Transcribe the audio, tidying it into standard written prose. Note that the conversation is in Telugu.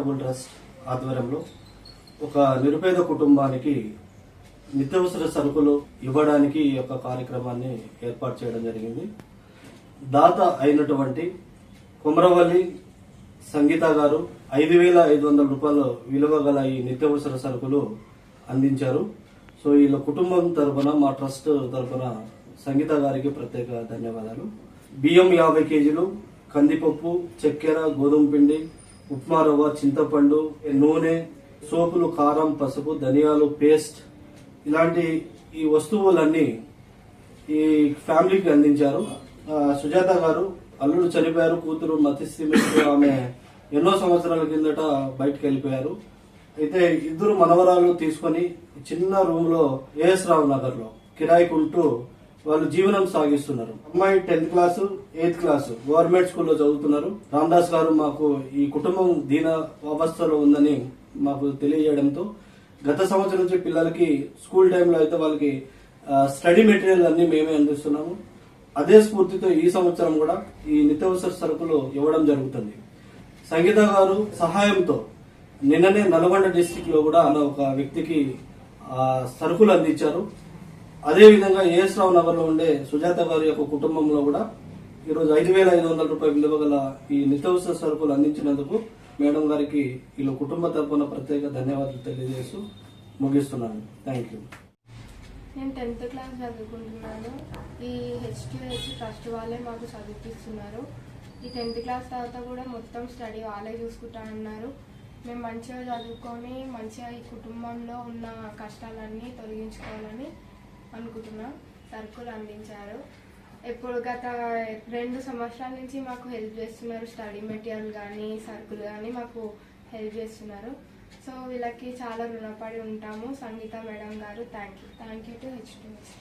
చారిటబుల్ ట్రస్ట్ ఆధ్వర్యంలో ఒక నిరుపేద కుటుంబానికి నిత్యావసర సరుకులు ఇవ్వడానికి ఈ యొక్క కార్యక్రమాన్ని ఏర్పాటు చేయడం జరిగింది. దాత అయినటువంటి కుమరవల్లి సంగీత గారు 5,500 రూపాయలు విలువ గల ఈ నిత్యావసర సరుకులు అందించారు. సో వీళ్ళ కుటుంబం తరఫున, మా ట్రస్ట్ తరఫున సంగీత గారికి ప్రత్యేక ధన్యవాదాలు. బియ్యం 50 కేజీలు, కందిపప్పు, చక్కెర, గోధుమ పిండి, ఉప్మా రవ్వ, చింతపండు, నూనె, సోపులు, కారం, పసుపు, ధనియాలు పేస్ట్ ఇలాంటి ఈ వస్తువులన్నీ ఈ ఫ్యామిలీకి అందించారు. సుజాత గారు అల్లుడు చనిపోయారు, కూతురు మతిస్థిమితో ఆమె ఎన్నో సంవత్సరాల కిందట బయటకు వెళ్ళిపోయారు. అయితే ఇద్దరు మనవరాలు తీసుకొని చిన్న రూమ్ లో ఏఎస్ రావు నగర్ లో కిరాయికుంటూ వాళ్ళు జీవనం సాగిస్తున్నారు. అమ్మాయి 10th class 8th class government స్కూల్లో చదువుతున్నారు. రామదాస్ గారు మాకు ఈ కుటుంబం దీన అవస్థలో ఉందని మాకు తెలియజేయడంతో గత సంవత్సరం నుంచి పిల్లలకి స్కూల్ టైంలో అయితే వాళ్ళకి స్టడీ మెటీరియల్ అన్ని మేమే అందిస్తున్నాము. అదే స్ఫూర్తితో ఈ సంవత్సరం కూడా ఈ నిత్యావసర సరుకులు ఇవ్వడం జరుగుతుంది. సంగీత గారు సహాయంతో నిన్ననే నల్గొండ డిస్టిక్ లో కూడా ఒక వ్యక్తికి సరుకులు అందించారు. అదే విధంగా ఏఎస్ రావు నగర్ లో ఉండే సుజాత గారి యొక్క కుటుంబంలో కూడా ఈరోజు 5,500 రూపాయల విలువ గల ఈ నిత్యావసర సరుకులు అందించినందుకు మేడం గారికి వీళ్ళ కుటుంబ తరఫున ప్రత్యేక ధన్యవాదాలు తెలియజేస్తూ ముగిస్తున్నాను. Thank you. నేను 10th క్లాస్ చదువుకుంటున్నాను. ఈ హెచ్క్యూహెచ్ ట్రస్ట్ వాళ్ళే మాకు చదివిస్తున్నారు. ఈ 10th క్లాస్ తర్వాత కూడా మొత్తం స్టడీ వాళ్ళే చూసుకుంటా అన్నారు. మేము మంచిగా చదువుకొని మంచిగా ఈ కుటుంబంలో ఉన్న కష్టాలన్నీ తొలగించుకోవాలని అనుకుంటున్నాం. సరుకులు అందించారు. ఇప్పుడు గత 2 సంవత్సరాల నుంచి మాకు హెల్ప్ చేస్తున్నారు. స్టడీ మెటీరియల్ కానీ సరుకులు కానీ మాకు హెల్ప్ చేస్తున్నారు. సో వీళ్ళకి చాలా రుణపడి ఉంటాము. సంగీత మేడం గారు థ్యాంక్ యూ టు హెచ్క్యూహెచ్.